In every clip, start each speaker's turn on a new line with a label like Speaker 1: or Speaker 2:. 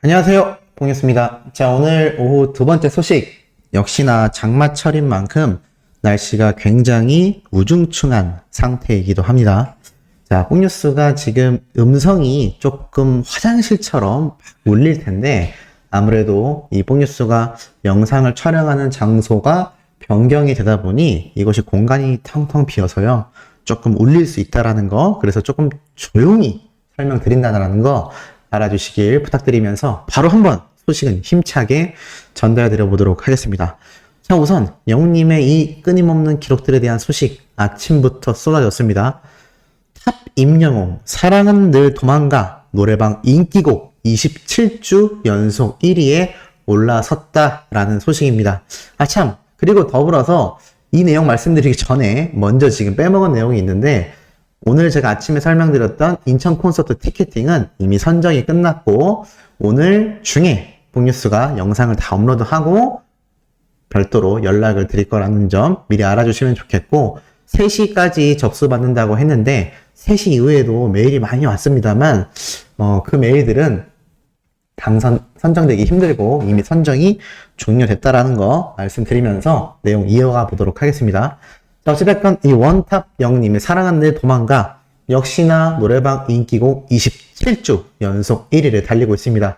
Speaker 1: 안녕하세요, 봉유스입니다. 자, 오늘 오후 두 번째 소식. 역시나 장마철인 만큼 날씨가 굉장히 우중충한 상태이기도 합니다. 자, 봉유스가 지금 음성이 조금 화장실처럼 울릴 텐데 아무래도 이 봉유스가 영상을 촬영하는 장소가 변경이 되다 보니 이곳이 공간이 텅텅 비어서요. 조금 울릴 수 있다라는 거, 그래서 조금 조용히 설명드린다는 거 알아주시길 부탁드리면서 바로 한번 소식은 힘차게 전달드려 보도록 하겠습니다. 자, 우선 영웅님의 이 끊임없는 기록들에 대한 소식 아침부터 쏟아졌습니다. 탑 임영웅 사랑은 늘 도망가 노래방 인기곡 27주 연속 1위에 올라섰다라는 소식입니다. 참, 그리고 더불어서 이 내용 말씀드리기 전에 먼저 지금 빼먹은 내용이 있는데, 오늘 제가 아침에 설명드렸던 인천 콘서트 티켓팅은 이미 선정이 끝났고 오늘 중에 봉유스가 영상을 다 업로드하고 별도로 연락을 드릴 거라는 점 미리 알아주시면 좋겠고, 3시까지 접수받는다고 했는데 3시 이후에도 메일이 많이 왔습니다만 그 메일들은 선정되기 힘들고 이미 선정이 종료됐다라는 거 말씀드리면서 내용 이어가 보도록 하겠습니다. 자, 어찌됐건 이 원탑 영님의 사랑은 늘 도망가 역시나 노래방 인기곡 27주 연속 1위를 달리고 있습니다.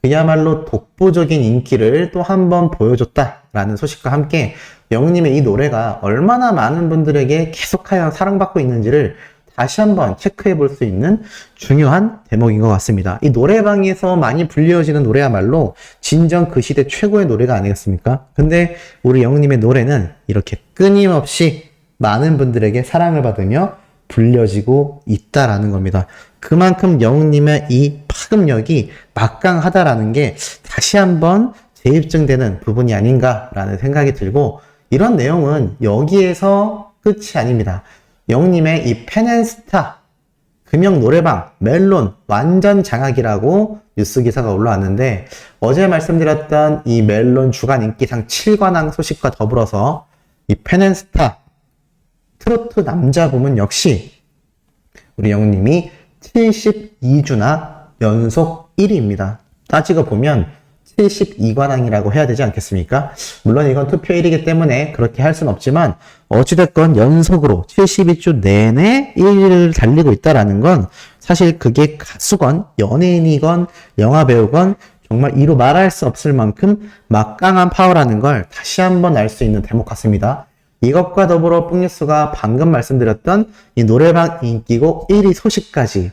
Speaker 1: 그야말로 독보적인 인기를 또 한 번 보여줬다라는 소식과 함께 영님의 이 노래가 얼마나 많은 분들에게 계속하여 사랑받고 있는지를 다시 한번 체크해 볼 수 있는 중요한 대목인 것 같습니다. 이 노래방에서 많이 불려지는 노래야말로 진정 그 시대 최고의 노래가 아니겠습니까? 근데 우리 영웅님의 노래는 이렇게 끊임없이 많은 분들에게 사랑을 받으며 불려지고 있다라는 겁니다. 그만큼 영웅님의 이 파급력이 막강하다라는 게 다시 한번 재입증되는 부분이 아닌가라는 생각이 들고, 이런 내용은 여기에서 끝이 아닙니다. 영웅님의 이 펜앤스타 금영 노래방 멜론 완전 장악이라고 뉴스 기사가 올라왔는데, 어제 말씀드렸던 이 멜론 주간 인기상 7관왕 소식과 더불어서 이 펜앤스타 트로트 남자 부문 역시 우리 영웅님이 72주나 연속 1위입니다. 따지고 보면 72관왕이라고 해야 되지 않겠습니까? 물론 이건 투표일이기 때문에 그렇게 할 순 없지만 어찌됐건 연속으로 72주 내내 1위를 달리고 있다라는 건 사실 그게 가수건, 연예인이건 영화배우건 정말 이루 말할 수 없을 만큼 막강한 파워라는 걸 다시 한번 알 수 있는 대목 같습니다. 이것과 더불어 뽕뉴스가 방금 말씀드렸던 이 노래방 인기곡 1위 소식까지,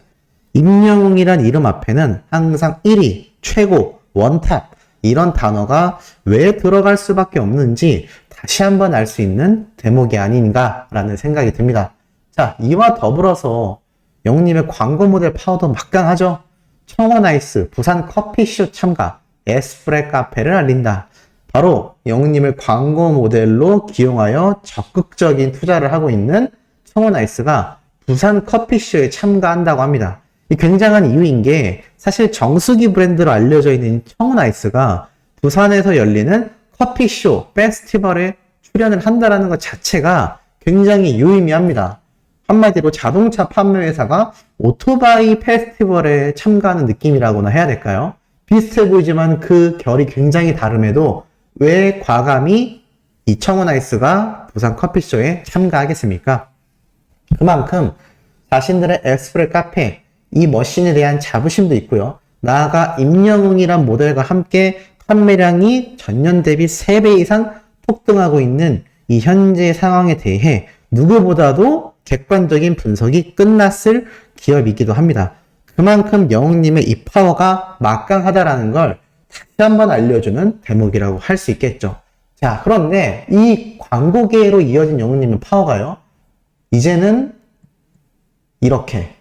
Speaker 1: 임영웅이란 이름 앞에는 항상 1위, 최고, 원탑 이런 단어가 왜 들어갈 수밖에 없는지 다시 한번 알 수 있는 대목이 아닌가라는 생각이 듭니다. 자, 이와 더불어서 영웅님의 광고 모델 파워도 막강하죠. 청원아이스 부산 커피쇼 참가, 에스프레 카페를 알린다. 바로 영웅님을 광고 모델로 기용하여 적극적인 투자를 하고 있는 청원아이스가 부산 커피쇼에 참가한다고 합니다. 이 굉장한 이유인 게, 사실 정수기 브랜드로 알려져 있는 청원아이스가 부산에서 열리는 커피쇼 페스티벌에 출연을 한다는 것 자체가 굉장히 유의미합니다. 한마디로 자동차 판매회사가 오토바이 페스티벌에 참가하는 느낌이라고나 해야 될까요? 비슷해 보이지만 그 결이 굉장히 다름에도 왜 과감히 이 청원아이스가 부산 커피쇼에 참가하겠습니까? 그만큼 자신들의 에스프레 카페, 이 머신에 대한 자부심도 있고요. 나아가 임영웅이란 모델과 함께 판매량이 전년 대비 3배 이상 폭등하고 있는 이 현재 상황에 대해 누구보다도 객관적인 분석이 끝났을 기업이기도 합니다. 그만큼 영웅님의 이 파워가 막강하다라는 걸 다시 한번 알려주는 대목이라고 할 수 있겠죠. 자, 그런데 이 광고계로 이어진 영웅님의 파워가요, 이제는 이렇게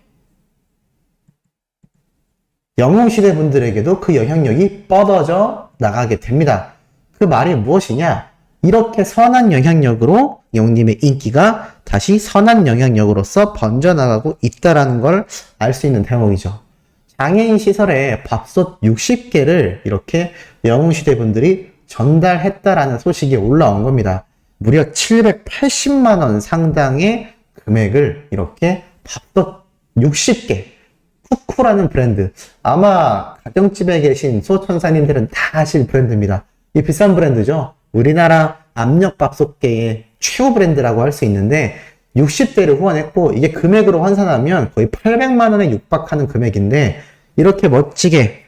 Speaker 1: 영웅시대 분들에게도 그 영향력이 뻗어져 나가게 됩니다. 그 말이 무엇이냐? 이렇게 선한 영향력으로 영웅님의 인기가 다시 선한 영향력으로서 번져나가고 있다는 걸 알 수 있는 대목이죠. 장애인 시설에 밥솥 60개를 이렇게 영웅시대 분들이 전달했다라는 소식이 올라온 겁니다. 무려 780만 원 상당의 금액을 이렇게 밥솥 60개 쿠쿠라는 브랜드. 아마 가정집에 계신 소천사님들은 다 아실 브랜드입니다. 이 비싼 브랜드죠. 우리나라 압력밥솥계의 최고 브랜드라고 할 수 있는데 60대를 후원했고 이게 금액으로 환산하면 거의 800만 원에 육박하는 금액인데 이렇게 멋지게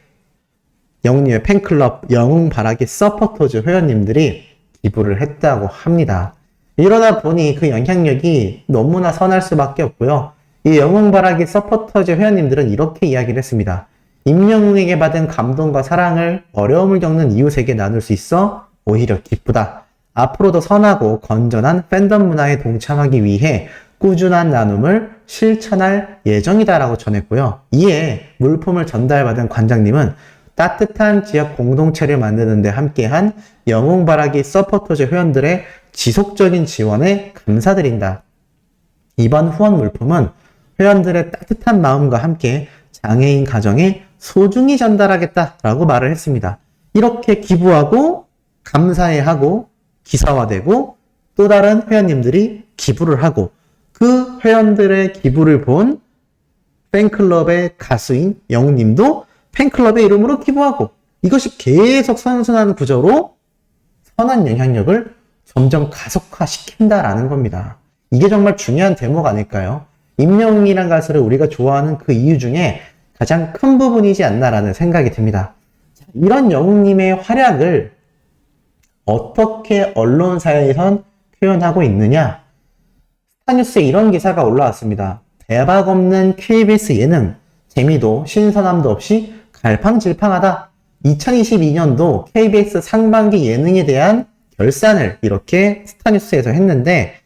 Speaker 1: 영웅님의 팬클럽 영웅바라기 서포터즈 회원님들이 기부를 했다고 합니다. 이러다 보니 그 영향력이 너무나 선할 수밖에 없고요. 이 영웅바라기 서포터즈 회원님들은 이렇게 이야기를 했습니다. 임영웅에게 받은 감동과 사랑을 어려움을 겪는 이웃에게 나눌 수 있어 오히려 기쁘다. 앞으로도 선하고 건전한 팬덤 문화에 동참하기 위해 꾸준한 나눔을 실천할 예정이다라고 전했고요. 이에 물품을 전달받은 관장님은 따뜻한 지역 공동체를 만드는 데 함께한 영웅바라기 서포터즈 회원들의 지속적인 지원에 감사드린다. 이번 후원 물품은 회원들의 따뜻한 마음과 함께 장애인 가정에 소중히 전달하겠다라고 말을 했습니다. 이렇게 기부하고 감사해하고 기사화되고 또 다른 회원님들이 기부를 하고 그 회원들의 기부를 본 팬클럽의 가수인 영웅님도 팬클럽의 이름으로 기부하고 이것이 계속 선순환 구조로 선한 영향력을 점점 가속화시킨다라는 겁니다. 이게 정말 중요한 대목 아닐까요? 임영웅이라는 가수를 우리가 좋아하는 그 이유 중에 가장 큰 부분이지 않나라는 생각이 듭니다. 이런 영웅님의 활약을 어떻게 언론사에선 표현하고 있느냐? 스타뉴스에 이런 기사가 올라왔습니다. 대박 없는 KBS 예능, 재미도 신선함도 없이 갈팡질팡하다. 2022년도 KBS 상반기 예능에 대한 결산을 이렇게 스타뉴스에서 했는데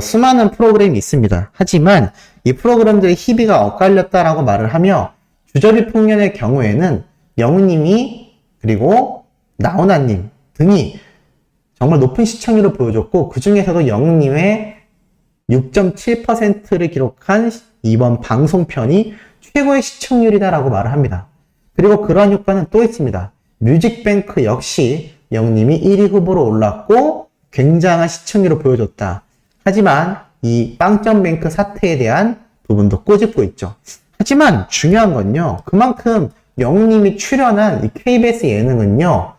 Speaker 1: 수많은 프로그램이 있습니다. 하지만 이 프로그램들의 희비가 엇갈렸다라고 말을 하며 주저리 풍년의 경우에는 영웅님이 그리고 나훈아님 등이 정말 높은 시청률을 보여줬고 그 중에서도 영웅님의 6.7%를 기록한 이번 방송편이 최고의 시청률이다라고 말을 합니다. 그리고 그러한 효과는 또 있습니다. 뮤직뱅크 역시 영웅님이 1위 후보로 올랐고 굉장한 시청률을 보여줬다. 하지만 이 빵점뱅크 사태에 대한 부분도 꼬집고 있죠. 하지만 중요한 건요. 그만큼 영웅님이 출연한 이 KBS 예능은요.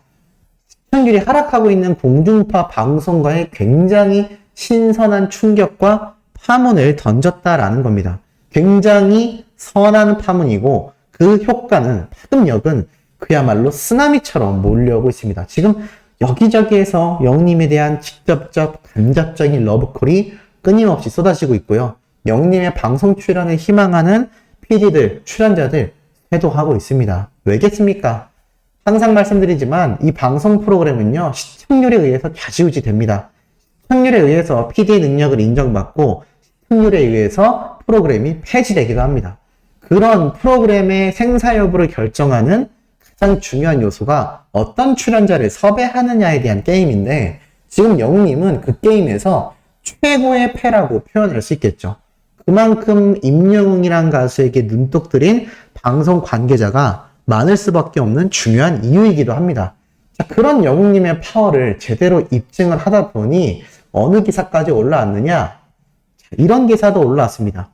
Speaker 1: 시청률이 하락하고 있는 공중파 방송과의 굉장히 신선한 충격과 파문을 던졌다라는 겁니다. 굉장히 선한 파문이고 그 효과는 파급력은 그야말로 쓰나미처럼 몰려오고 있습니다. 지금 여기저기에서 영웅님에 대한 직접적 간접적인 러브콜이 끊임없이 쏟아지고 있고요. 영웅님의 방송 출연을 희망하는 PD들, 출연자들 회도하고 있습니다. 왜겠습니까? 항상 말씀드리지만 이 방송 프로그램은요. 시청률에 의해서 좌지우지 됩니다. 시청률에 의해서 PD의 능력을 인정받고 시청률에 의해서 프로그램이 폐지되기도 합니다. 그런 프로그램의 생사 여부를 결정하는 가장 중요한 요소가 어떤 출연자를 섭외하느냐에 대한 게임인데 지금 영웅님은 그 게임에서 최고의 패라고 표현할 수 있겠죠. 그만큼 임영웅이란 가수에게 눈독 들인 방송 관계자가 많을 수밖에 없는 중요한 이유이기도 합니다. 자, 그런 영웅님의 파워를 제대로 입증을 하다 보니 어느 기사까지 올라왔느냐? 자, 이런 기사도 올라왔습니다.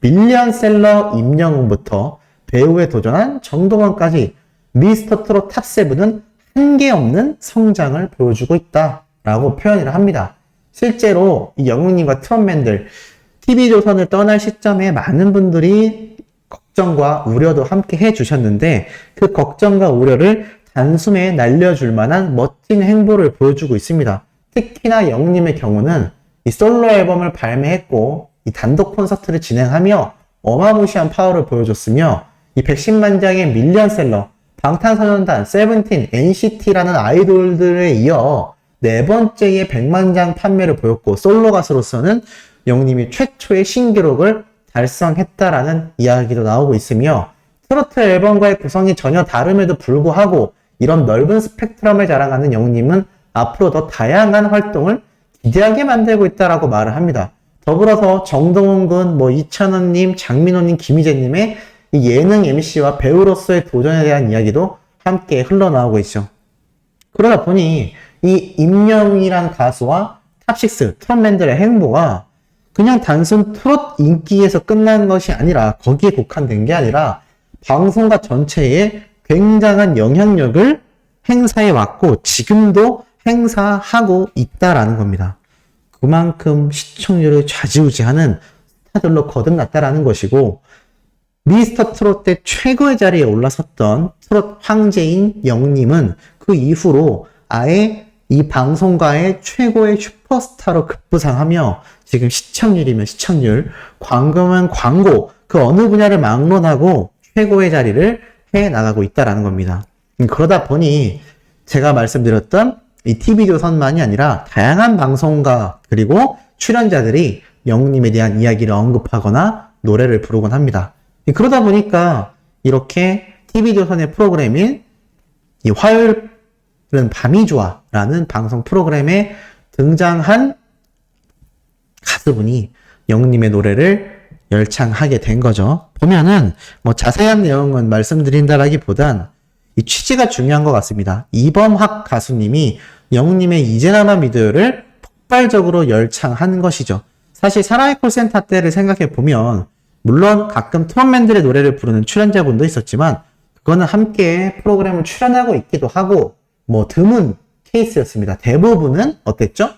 Speaker 1: 밀리언셀러 임영웅부터 배우에 도전한 정동원까지 미스터 트롯 탑7은 한계 없는 성장을 보여주고 있다라고 표현을 합니다. 실제로 이 영웅님과 트롯맨들 TV조선을 떠날 시점에 많은 분들이 걱정과 우려도 함께 해주셨는데 그 걱정과 우려를 단숨에 날려줄 만한 멋진 행보를 보여주고 있습니다. 특히나 영웅님의 경우는 이 솔로 앨범을 발매했고 이 단독 콘서트를 진행하며 어마무시한 파워를 보여줬으며 이 110만 장의 밀리언셀러 방탄소년단, 세븐틴, NCT라는 아이돌들에 이어 네 번째의 100만 장 판매를 보였고 솔로 가수로서는 영웅님이 최초의 신기록을 달성했다라는 이야기도 나오고 있으며 트로트 앨범과의 구성이 전혀 다름에도 불구하고 이런 넓은 스펙트럼을 자랑하는 영웅님은 앞으로 더 다양한 활동을 기대하게 만들고 있다라고 말을 합니다. 더불어서 정동원 군, 이찬원님, 장민호님, 김희재님의 이 예능 MC와 배우로서의 도전에 대한 이야기도 함께 흘러나오고 있죠. 그러다 보니 이 임영웅이란 가수와 탑6 트롯맨들의 행보가 그냥 단순 트롯 인기에서 끝난 것이 아니라 거기에 국한된 게 아니라 방송가 전체에 굉장한 영향력을 행사해 왔고 지금도 행사하고 있다라는 겁니다. 그만큼 시청률을 좌지우지하는 스타들로 거듭났다라는 것이고 미스터 트롯 때 최고의 자리에 올라섰던 트롯 황제인 영님은 그 이후로 아예 이 방송가의 최고의 슈퍼스타로 급부상하며 지금 시청률이면 시청률, 광고면 광고, 그 어느 분야를 막론하고 최고의 자리를 해나가고 있다는 겁니다. 그러다 보니 제가 말씀드렸던 이 TV조선만이 아니라 다양한 방송가 그리고 출연자들이 영웅님에 대한 이야기를 언급하거나 노래를 부르곤 합니다. 그러다 보니까 이렇게 TV조선의 프로그램인 이 화요일은 밤이 좋아 라는 방송 프로그램에 등장한 가수분이 영웅님의 노래를 열창하게 된 거죠. 보면은 뭐 자세한 내용은 말씀드린다라기보단 이 취지가 중요한 것 같습니다. 이범학 가수님이 영웅님의 이제나마 믿어요를 폭발적으로 열창한 것이죠. 사실 사랑의 콜센터 때를 생각해 보면 물론 가끔 트롯맨들의 노래를 부르는 출연자분도 있었지만 그거는 함께 프로그램을 출연하고 있기도 하고 뭐 드문 케이스였습니다. 대부분은 어땠죠?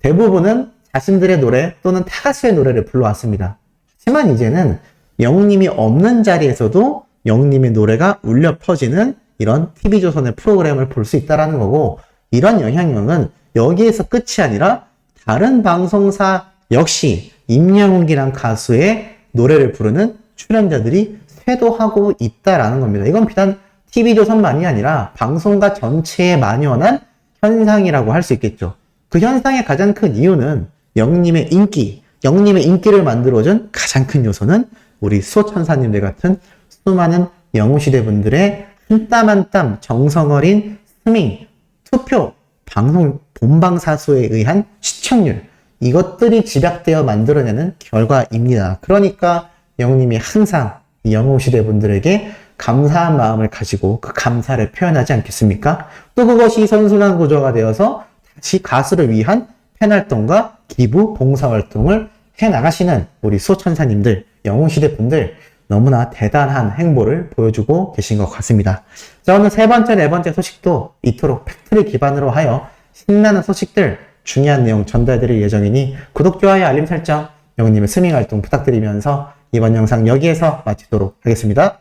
Speaker 1: 대부분은 자신들의 노래 또는 타가수의 노래를 불러왔습니다. 하지만 이제는 영웅님이 없는 자리에서도 영웅님의 노래가 울려 퍼지는 이런 TV조선의 프로그램을 볼 수 있다는 거고 이런 영향력은 여기에서 끝이 아니라 다른 방송사 역시 임영웅이란 가수의 노래를 부르는 출연자들이 쇄도하고 있다라는 겁니다. 이건 비단 TV조선만이 아니라 방송가 전체에 만연한 현상이라고 할 수 있겠죠. 그 현상의 가장 큰 이유는 영웅님의 인기, 영웅님의 인기를 만들어준 가장 큰 요소는 우리 수호천사님들 같은 수많은 영웅시대 분들의 한 땀 한 땀 정성 어린 스밍, 투표, 방송 본방사수에 의한 시청률 이것들이 집약되어 만들어내는 결과입니다. 그러니까 영웅님이 항상 영웅시대 분들에게 감사한 마음을 가지고 그 감사를 표현하지 않겠습니까? 또 그것이 선순환 구조가 되어서 다시 가수를 위한 팬활동과 기부, 봉사활동을 해나가시는 우리 수호천사님들, 영웅시대 분들 너무나 대단한 행보를 보여주고 계신 것 같습니다. 자, 오늘 세 번째, 네 번째 소식도 이토록 팩트를 기반으로 하여 신나는 소식들, 중요한 내용 전달드릴 예정이니 구독, 좋아요, 알림 설정, 영웅님의 스밍 활동 부탁드리면서 이번 영상 여기에서 마치도록 하겠습니다.